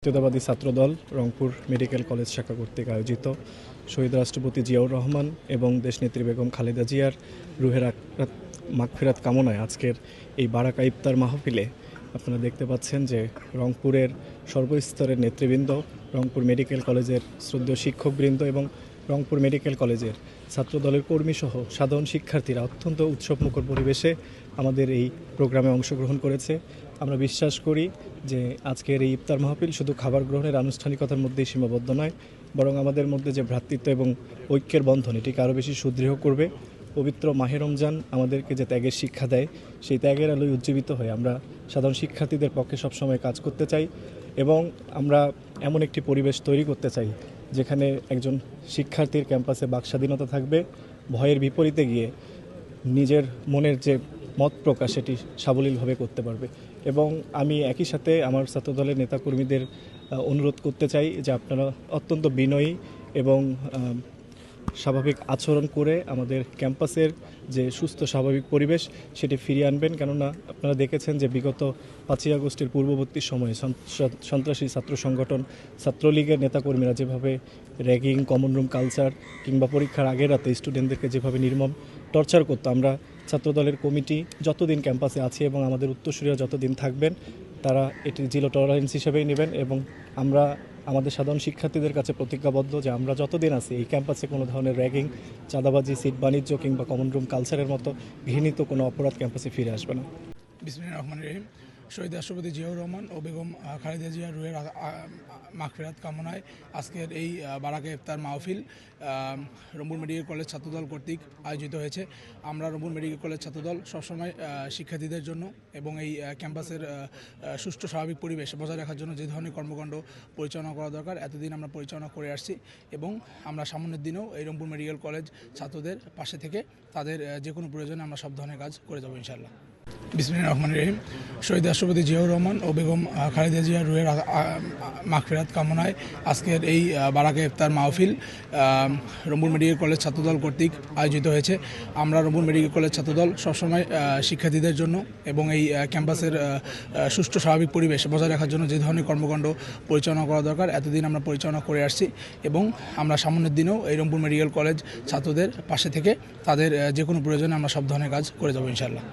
জাতীয়তাবাদী ছাত্রদল Rangpur medical college শাখা কর্তৃক আয়োজিত শহীদ রাষ্ট্রপতি জিয়াউর রহমান এবং দেশনেত্রী বেগম খালেদা জিয়ার রুহের মাগফিরাত কামনায় আজকের এই বারাকা ইফতার মাহফিলে আপনারা দেখতে পাচ্ছেন যে রংপুরের সর্বস্তরের নেতৃবৃন্দ, রংপুর মেডিকেল কলেজের শ্রদ্ধেয় শিক্ষকবৃন্দ এবং রংপুর মেডিকেল কলেজের ছাত্রদলের কর্মীসহ সাধারণ শিক্ষার্থীরা অত্যন্ত উৎসবমুখর পরিবেশে আমাদের এই প্রোগ্রামে অংশগ্রহণ করেছে। আমরা বিশ্বাস করি যে আজকের এই ইফতার মাহফিল শুধু খাবার গ্রহণের আনুষ্ঠানিকতার মধ্যেই সীমাবদ্ধ নয়, বরং আমাদের মধ্যে যে ভ্রাতৃত্ব এবং ঐক্যের বন্ধন এটিকে আরও বেশি সুদৃঢ় করবে। পবিত্র মাহে রমজান আমাদেরকে যে ত্যাগের শিক্ষা দেয়, সেই ত্যাগের আলোয় উজ্জীবিত হয়ে আমরা সাধারণ শিক্ষার্থীদের পক্ষে সবসময় কাজ করতে চাই এবং আমরা এমন একটি পরিবেশ তৈরি করতে চাই যেখানে একজন শিক্ষার্থীর ক্যাম্পাসে বাকস্বাধীনতা থাকবে, ভয়ের বিপরীতে গিয়ে নিজের মনের যে মত প্রকাশ সেটি সাবলীলভাবে করতে পারবে। এবং আমি একই সাথে আমার ছাত্রদলের নেতাকর্মীদের অনুরোধ করতে চাই যে আপনারা অত্যন্ত বিনয়ী এবং স্বাভাবিক আচরণ করে আমাদের ক্যাম্পাসের যে সুস্থ স্বাভাবিক পরিবেশ সেটি ফিরিয়ে আনবেন। কেননা আপনারা দেখেছেন যে বিগত 5ই আগস্টের পূর্ববর্তী সময়ে সন্ত্রাসী ছাত্র সংগঠন ছাত্রলীগের নেতাকর্মীরা যেভাবে র্যাগিং, কমন রুম কালচার কিংবা পরীক্ষার আগের রাতে স্টুডেন্টদেরকে যেভাবে নির্মম টর্চার করতো, আমরা ছাত্রদলের কমিটি যতদিন ক্যাম্পাসে আছে এবং আমাদের উত্তরসূরিরা যতদিন থাকবেন তারা এটি জিরো টলারেন্স হিসেবেই নেবেন। এবং আমরা আমাদের সাধারণ শিক্ষার্থীদের কাছে প্রতিজ্ঞাবদ্ধ যে আমরা যতদিন আছি এই ক্যাম্পাসে কোনো ধরনের র্যাগিং, চাঁদাবাজি, সিট বাণিজ্য কিংবা কমন রুম কালচারের মতো ঘৃণিত কোনো অপরাধ ক্যাম্পাসে ফিরে আসবে না। বিসমিল্লাহির রহমানির রহিম। শহীদ রাষ্ট্রপতি জিয়াউর রহমান ও বেগম খালেদা জিয়ার রুহের মাগফিরাত কামনায় আজকের এই বারাকা ইফতার মাহফিল রংপুর মেডিকেল কলেজ ছাত্রদল কর্তৃক আয়োজিত হয়েছে। আমরা রংপুর মেডিকেল কলেজ ছাত্রদল সবসময় শিক্ষার্থীদের জন্য এবং এই ক্যাম্পাসের সুষ্ঠু স্বাভাবিক পরিবেশ বজায় রাখার জন্য যে ধরনের কর্মকাণ্ড পরিচালনা করা দরকার এতদিন আমরা পরিচালনা করে আসছি এবং আমরা সামনের দিনেও এই রংপুর মেডিকেল কলেজ ছাত্রদের পাশে থেকে তাদের যে কোনো প্রয়োজনে আমরা সব ধরনের কাজ করে যাবো ইনশাআল্লাহ। বিসমিল্লাহির রহমানির রহিম। শহীদ রাষ্ট্রপতি জিয়াউর রহমান ও বেগম খালেদা জিয়ার রুহের মাগফিরাত কামনায় আজকের এই বারাকা ইফতার মাহফিল রংপুর মেডিকেল কলেজ ছাত্রদল কর্তৃক আয়োজিত হয়েছে। আমরা রংপুর মেডিকেল কলেজ ছাত্রদল সবসময় শিক্ষার্থীদের জন্য এবং এই ক্যাম্পাসের সুষ্ঠু স্বাভাবিক পরিবেশ বজায় রাখার জন্য যে ধরনের কর্মকাণ্ড পরিচালনা করা দরকার এতদিন আমরা পরিচালনা করে আসছি এবং আমরা সামনের দিনেও এই রংপুর মেডিকেল কলেজ ছাত্রদের পাশে থেকে তাদের যে কোনো প্রয়োজনে আমরা সব ধরনের কাজ করে যাবো ইনশাআল্লাহ।